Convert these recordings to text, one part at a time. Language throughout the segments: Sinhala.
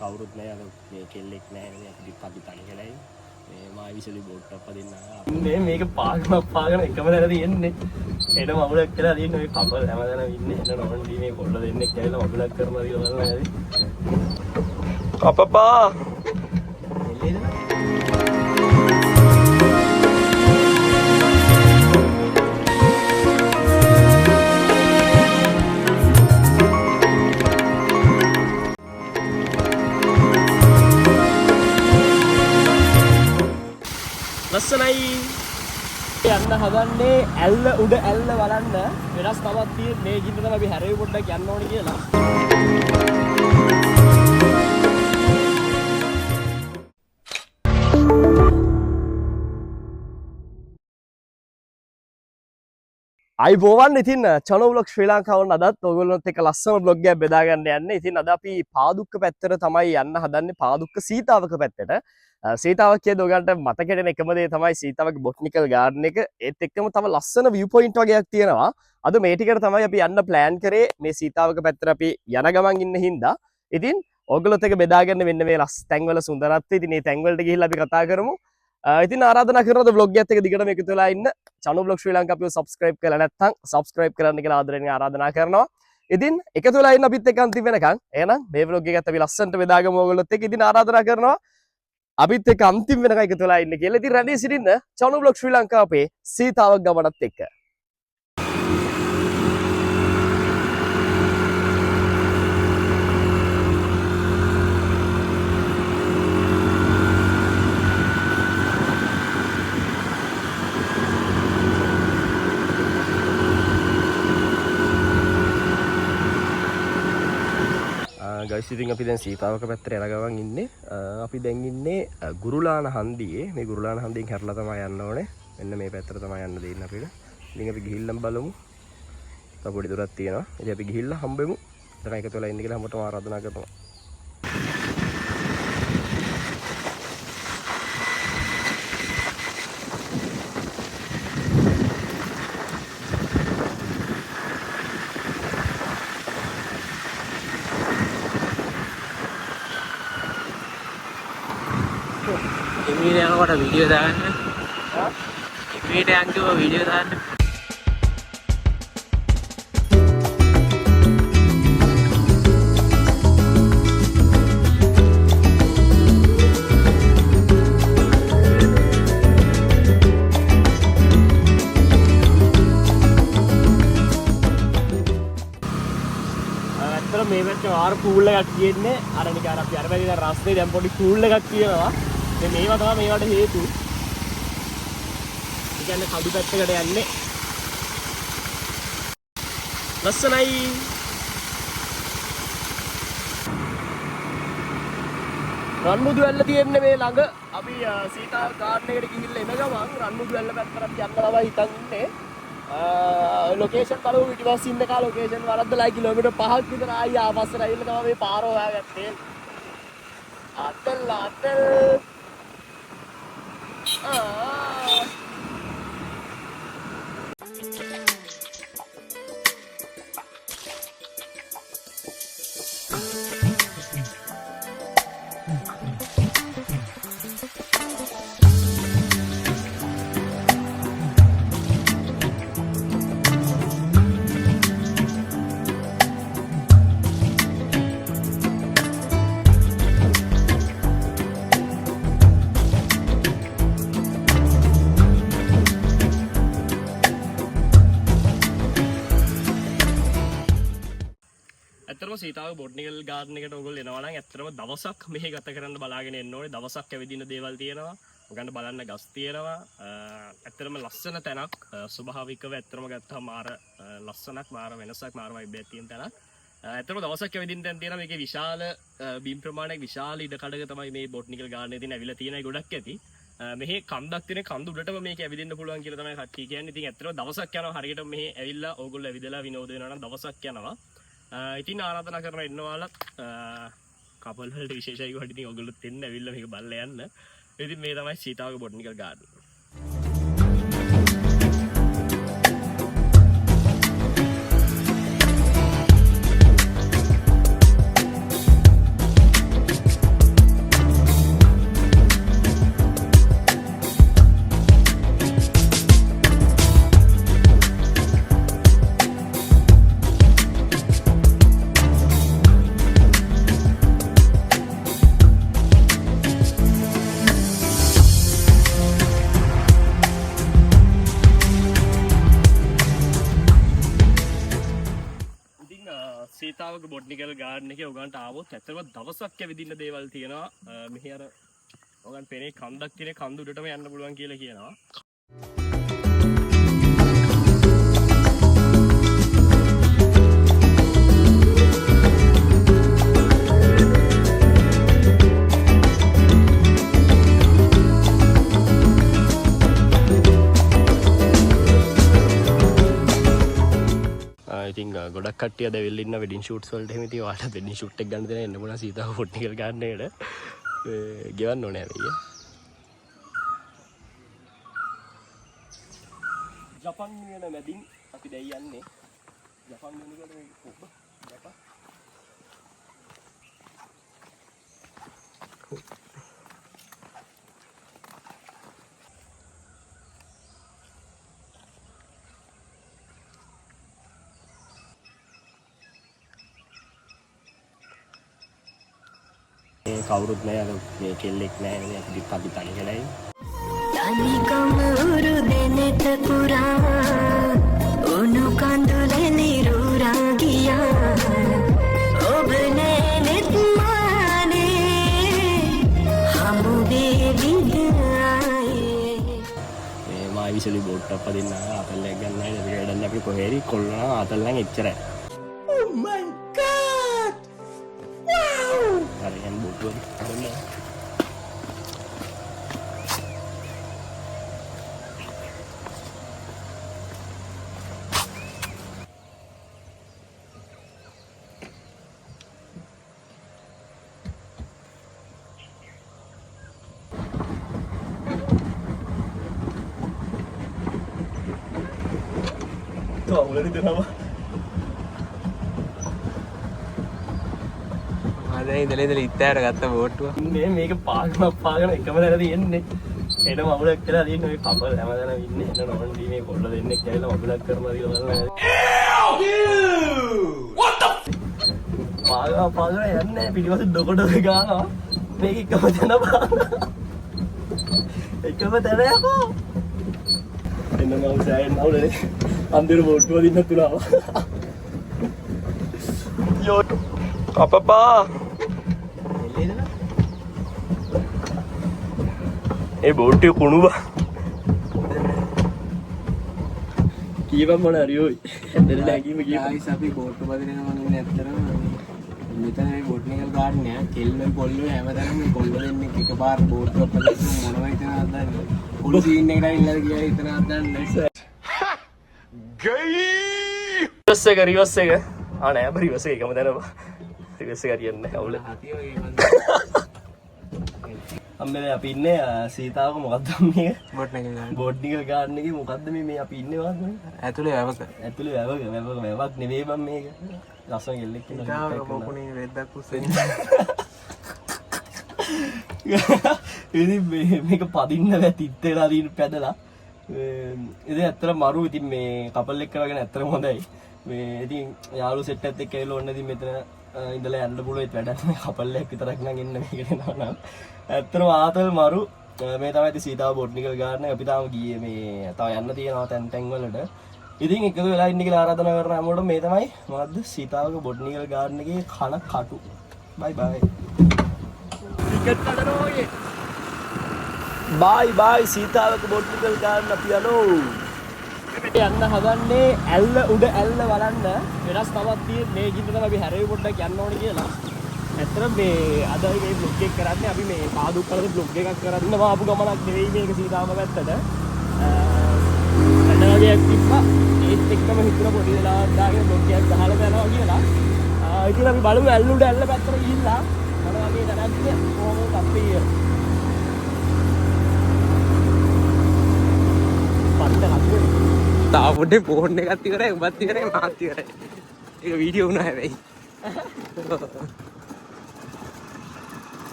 කවුරුත් නැහැ. මේ කෙල්ලෙක් නැහැ නේ. අපි පදි තනි කියලා මේ මාවිසලි බෝට් එකක් පදින්න ආවා. ඉන්නේ මේක පාගන එකම දැන තියෙන්නේ. එන මමුලක් කියලා තියෙන්නේ මේ කපල් හැමදාම ඉන්නේ. එන රොන්ඩි මේ කොල්ල දෙන්නෙක් කියලා මමුලක් කරනවා කියලා බලන්න ඇති. කපපා. එල්ලේද? ලස්සනයි යන්න හදන්නේ ඇල්ල උඩ ඇල්ල බලන්න වෙනස් තවත් තියෙන්නේ මේ ගින්න තමයි අපි හැරෙවි පොඩ්ඩක් යන්න ඕනේ කියලා. අයිබෝවන් ඉතින් චැනල් ව්ලොග් ශ්‍රී ලංකාවෙන් අදත් ඔයගොල්ලොත් එක්ක ලස්සන ව්ලොග් එකක් බෙදා ගන්න යන්නේ. ඉතින් අද අපි පාදුක්ක පැත්තට තමයි යන්න හදන්නේ පාදුක්ක සීතාවක පැත්තට. සීතාවක් කියද ඔයගන්ට මතකෙටෙන එකම දේ තමයි සීතාවක බොටනිකල් ගාඩන් එක. ඒත් එක්කම තව ලස්සන view point වගේක් තියෙනවා. අද මේ ටිකට තමයි අපි යන්න ප්ලෑන් කරේ. මේ සීතාවක පැත්තට අපි යන ගමන් ඉන්න හින්දා. ඉතින් ඔයගොල්ලොත් එක්ක බෙදා ගන්න මෙන්න මේ තැන්වල සුන්දරත්වය. ඉතින් මේ තැන්වලට ගිහිල්ලා අපි කතා කරමු. ඉතින් ආරාධනා කරනවා vlog එකත් එක්ක දිගටම එකතු වෙලා ඉන්න. චැනල් vlog ශ්‍රී ලංකා අපිව subscribe කරලා නැත්නම් subscribe කරන්න කියලා ආදරෙන් ආරාධනා කරනවා. ඉතින් එකතු වෙලා ඉන්න අපිත් එක්ක අන්තිම වෙනකන්. එහෙනම් මේ vlog එකත් අපි ලස්සනට බෙදාගමු ඔයගොල්ලොත් එක්ක. ඉතින් ආරාධනා කරනවා අපිත් එක්ක අන්තිම වෙනකන් එකතු වෙලා ඉන්න කියලා. ඉතින් රැඳී සිටින්න චැනල් vlog ශ්‍රී ලංකා අපේ සීතාවක් ගමනත් එක්ක. ගයිස් ඉතින් අපි දැන් සීතාවක පැත්තට යන ගමන් ඉන්නේ. අපි දැන් ඉන්නේ ගුරුලාන හන්දියේ. මේ ගුරුලාන හන්දියෙන් හැරලා තමයි යන්න ඕනේ. මෙන්න මේ පැත්තට තමයි යන්න දෙන්නේ අපිට. ඉතින් අපි ගිහිල්ලා බලමු. තව පොඩි දුරක් තියෙනවා. ඉතින් අපි ගිහිල්ලා හම්බෙමු. දැන් එකතු වෙලා ඉන්න කියලා හැමෝටම ආරාධනා කරනවා. ඉමීට යනකොට වීඩියෝ දාන්න. ඉමීට යන්කව වීඩියෝ දාන්න. ඇත්තට මේ පැත්තේ ආර පූල් එකක් තියෙන්නේ. අර නිකන් අපි අර පැත්තේ දැන් රස්නේ දැන් පොඩි පූල් එකක් තියෙනවා. මේවා තමයි මේවට හේතු. ඒ කියන්නේ කඩු පැත්තකට යන්නේ. ලස්සනයි. රන්මුදු වැල්ල තියෙන්නේ මේ ළඟ. අපි සීතාව ගාඩන් එකට ගිහිල්ලා එන ගමන් රන්මුදු වැල්ල පැත්තට යන්න තමයි හිතන් ඉන්නේ. ලොකේෂන් බලමු පිටිපස්සේ ඉන්න කා ලොකේෂන් වරද්දලා කිලෝමීටර් 5ක් විතර ආයි ආපස්සට ඇවිල්ලා තමයි මේ පාර හොයාගත්තේ. අතල් සීතාව බොටනිකල් ගාඩන් එකට ඔයගොල්ලෝ එනවා නම් ඇත්තටම දවසක් මෙහි ගත කරන්න බලාගෙන එන්න ඕනේ. දවසක් ඇවිදින්න දේවල් තියෙනවා. ඔයගොල්ලෝ බලන්න ගස් තියෙනවා. ඇත්තටම ලස්සන තැනක්. ස්වභාවිකව ඇත්තටම ගත්තාම මාර ලස්සනක්, මාර වෙනසක්, මාර වයිබ් එකක් තියෙන තැනක්. ඇත්තටම දවසක් ඇවිදින්න තැන තියෙනවා. මේකේ විශාල බීම් ප්‍රමාණයක්, විශාල ඉඩ කඩක තමයි මේ බොටනිකල් ගාඩන් එකේ තියෙන ඇවිල්ලා තියෙන ගොඩක් ඇති. මෙහි කන්දක් තියෙන කන්ද උඩටම මේක ඇවිදින්න පුළුවන් කියලා තමයි කට්ටිය කියන්නේ. ඉතින් ඇත්තටම දවසක් යනවා හරියටම මෙහි ඇවිල්ලා ඕගොල්ලෝ ඇවිදලා විනෝද වෙනවා නම් දවසක් යනවා. ඉතින් ආරාධනා කරන ඉන්නවාලත් කපල් වලට විශේෂයි කොට ඉතින් ඔයගොල්ලොත් එන්න ඇවිල්ලා මේක බලලා යන්න. ඉතින් මේ තමයි Sitawaka botanical garden. Botanical garden එකේ ඔයගන්ට ආවොත් ඇත්තටම දවසක් ඇවිදින්න දේවල් තියෙනවා. මෙහි අර ඔයගන් පෙනේ කන්දක් තියෙන කන්ද උඩටම යන්න පුළුවන් කියලා කියනවා. ඉතින් ගොඩක් කට්ටිය අද වෙල්ල ඉන්න වෙඩින් ෂූට්ස් වලට එහෙම ඉතින් ඔයාලට වෙඩින් ෂූට් එක ගන්න දෙන එන්න පුළුවන් සීතාව බොට්නිකල් ගාඩන් එකට ගෙවන්න ඕනේ හැබැයි ජපන් වෙන මැදින් අපි දැන් යන්නේ ජපන් වෙනකොට මේ ඔබ ජපන් කවුරුත් නෑ අර මේ කෙල්ලෙක් නෑ නේ අපි තනි කරයි තනිකම උරු දෙනෙත පුරා උණු කඳුලේ නිරුරා ගියා ඔබ නැනෙත් මානේ හමු වේවි ගායේ මේ මායිවිසලි බෝට් අප්ප දෙන්න ආතල්ලයක් ගන්න නැහැ අපි වැඩන්නේ අපි කොහේරි කොල්ලනවා ආතල්ලන් එච්චරයි oh my god wow හරි යන් බෝට් වල හරි උලරි දෙනවා අද ඉඳලා ඉත්තෑට ගත්ත බෝට්ටුව මේ මේක පාගන එකම දැන තියෙන්නේ එන මමුලක් කියලා තියෙන්නේ මේ කපල් හැමදාම ඉන්නේ එන නොන්ඩි මේ කොල්ල දෙන්නෙක් කියලා මමුලක් කරනවා කියලා බලන්න what the පාගන යන්නේ පිටිපස්ස ඩොකොඩ ගානවා මේක එකම දැන පාගන එකම දැන යකෝ එන්න මම සෑහෙන නවුලනේ අන්දිර බෝට්ටුව දින්න තුනාව යෝ අපපා ඒ බෝට්ටුවේ කුණු බා කීපම් මොන හරියෝයි ඇත්තට නැගීම කීපම් ආයිස් අපි බෝට්ටු බදින ගමන් ඉන්නේ ඇත්තටම මෙතන මේ බොට්නිකල් ගාඩන් එක කෙල්ලෝ කොල්ලෝ හැමදාම මේ කොල්ලෝ දෙන්නෙක් එකපාර බෝට්ටුවක් පල්ලෙන්න මොනවා හිතන හදන්නේ කුළු සීන් එකට ඉන්නද කියලා හිතන හදන්නේ රිවර්ස් එක ආ නෑ බරි රිවර්ස් එක එකම දැනවා රිවර්ස් එක හරියන්නේ නැහැ අවුල හතිය වගේ අම්මේ අපි ඉන්නේ සීතාවක මොකද්ද මේ බොට්නිකල් ගාඩන් බොට්නිකල් ගාඩන් එකේ මොකද්ද මේ අපි ඉන්නේ වාද ඇතුලේ වැවක ඇතුලේ වැවක් නෙවෙයි මම මේක ලස්සන කෙල්ලෙක් ඉතාල මොකුණේ රෙද්දක් උස්සෙන් ඉතින් මේක පදින්න බෑ තිත්තේලා දින පැදලා ඉතින් ඇත්තට මරු ඉතින් මේ කපල් එක්ක කරගෙන ඇත්තටම හොඳයි මේ ඉතින් යාළු සෙට් එකත් එක්ක ඇවිල්ලා ඕන ඉතින් මෙතන ඉඳලා යන්න පුළුවන් ඒත් වැඩක් නෑ කපල් එකක් විතරක් නම් ඉන්න මේකට නෝ නම් ඇත්තටම ආතල් මරු මේ තමයි ඉතින් සීතාව බොට්නිකල් ගාඩන් එක අපි තාම ගියේ මේ තව යන්න තියෙනවා තැන් වලට ඉතින් එකතු වෙලා ඉන්න කියලා ආරාධනා කරන හැමෝටම මේ තමයි මොකද්ද සීතාවක බොට්නිකල් ගාඩන් එකේ කන කටු බයි බයි ටිකට් කඩනෝයේ බයි බයි සීතාවක බොට්නිකල් ගාඩන් අපි යන්න හදන්නේ ඇල්ල උඩ ඇල්ල බලන්න වෙනස් තවත් තියෙන්නේ මේ ගින්න තමයි අපි හැරෙවි පොඩ්ඩක් යන්න ඕනේ කියලා ඇත්තට මේ අද මේ බ්ලොග් එක කරන්නේ අපි මේ පාදුක් කරලා බ්ලොග් එකක් කරන්න ආපු ගමනක් නෙවෙයි මේක සීතාවම පැත්තට වැඩ වගේක් තිබ්බා ඒත් එක්කම හිතුණ පොඩි වෙලාවක් දාගෙන බ්ලොග් එකක් ගහලා යනවා කියලා ඉතින් අපි බලමු ඇල්ල උඩ ඇල්ල පැත්තට ගිහිල්ලා මොන වගේ දැනක්ද කොහොමද අපි පන්න හදන්නේ තාම පොඩේ ෆෝන් එකක් ඉවරයි උඹත් ඉවරයි මාත් ඉවරයි ඒක වීඩියෝ වුණා හැබැයි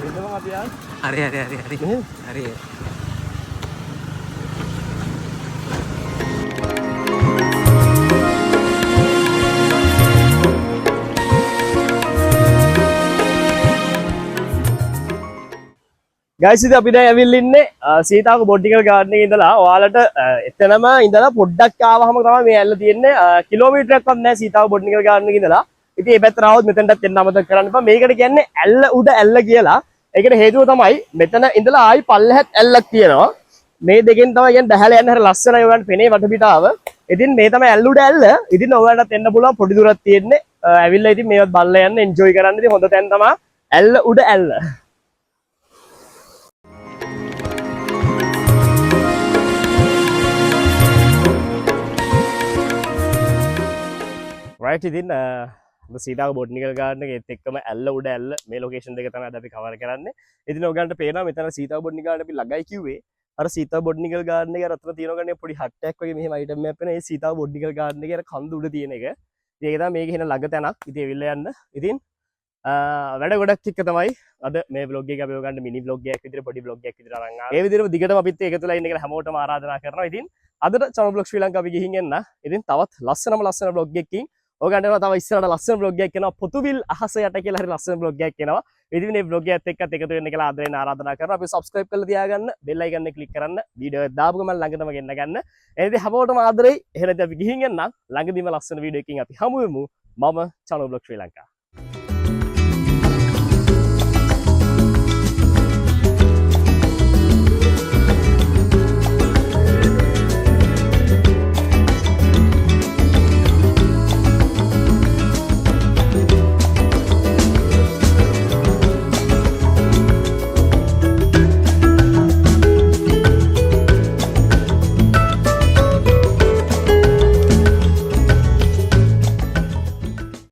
එහෙනම් අපි ආ හරි හරි ගයිස් ඉතින් අපි දැන් ඇවිල්ලා ඉන්නේ සීතාවක බොටනිකල් ගාඩන් එකේ ඉඳලා ඔයාලට එතනම ඉඳලා පොඩ්ඩක් ආවහම තමයි මේ ඇල්ල තියෙන්නේ කිලෝමීටරයක්වත් නැහැ සීතාවක බොටනිකල් ගාඩන් එකේ ඉඳලා. ඉතින් මේ පැත්තට ආවොත් මෙතනටත් එන්න අමතක කරන්න එපා. මේකට කියන්නේ ඇල්ල උඩ ඇල්ල කියලා. ඒකට හේතුව තමයි මෙතන ඉඳලා ආයි පල්ලෙහාත් ඇල්ලක් තියෙනවා. මේ දෙකෙන් තමයි කියන්නේ බහැලා යන්න හරිය ලස්සනයි ඔයගන්ට පෙනේ වටපිටාව. ඉතින් මේ තමයි ඇල්ල උඩ ඇල්ල. ඉතින් ඔයගන්ටත් එන්න පුළුවන් පොඩි දුරක් තියෙන්නේ. ඇවිල්ලා ඉතින් මේවත් බලලා යන්න එන්ජොයි කරන්න. ඉතින් හොඳ තැන තමයි ඇල්ල උඩ ඇල්ල. right ඉතින් සීතාවක බොටනිකල් ගාඩන් එකේත් එක්කම ඇල්ල උඩ ඇල්ල මේ ලොකේෂන් දෙක තමයි අද අපි කවර් කරන්නේ. ඉතින් ඔයගන්ට පේනවා මෙතන සීතාවක බොටනිකල් ගාඩන් අපි ළඟයි කිව්වේ. අර සීතාවක බොටනිකල් ගාඩන් එකේ අතන තියෙනවනේ පොඩි හට් එකක් වගේ මෙහෙම අයිටම් එකක් වෙන. ඒ සීතාවක බොටනිකල් ගාඩන් එකේ අර කන්ද උඩ තියෙන එක. ඉතින් ඒක තමයි මේකේ එන ළඟ තැනක්. ඉතින් එවිල්ලා යන්න. ඉතින් වැඩ ගොඩක් එක්ක තමයි අද මේ vlog එක අපි ඔයගන්ට මිනි vlog එකක් විදිහට පොඩි vlog එකක් විදිහට අරන් ආවේ. ඒ විදිහටම දිගටම අපිත් එකතුලා ඉන්න කියලා හැමෝටම ආරාධනා කරනවා. ඉතින් අදට channel vlog ශ්‍රී ලංකා අපි ගිහින් එන්න. ඉතින් තවත් ලස්සන vlog එකකින් ඔයගන්ට තව ඉස්සරහට ලස්සන vlog එකක් එනවා. පොතුවිල් අහස යට කියලා හරි ලස්සන vlog එකක් එනවා. ඉතින් මේ vlog එකත් එක්කත් එකතු වෙන්න කියලා ආදරෙන් ආරාධනා කරනවා. අපි subscribe කරලා තියාගන්න, bell icon එක click කරන්න, වීඩියෝ එක දාපු ගමන් ළඟටම ගෙන්න ගන්න. එහෙනම් හැමෝටම ආදරෙයි. එහෙනම් අපි ගිහින් එන්න. ළඟදීම ලස්සන වීඩියෝ එකකින් අපි හමු වෙමු. මම channel vlog ශ්‍රී ලංකා.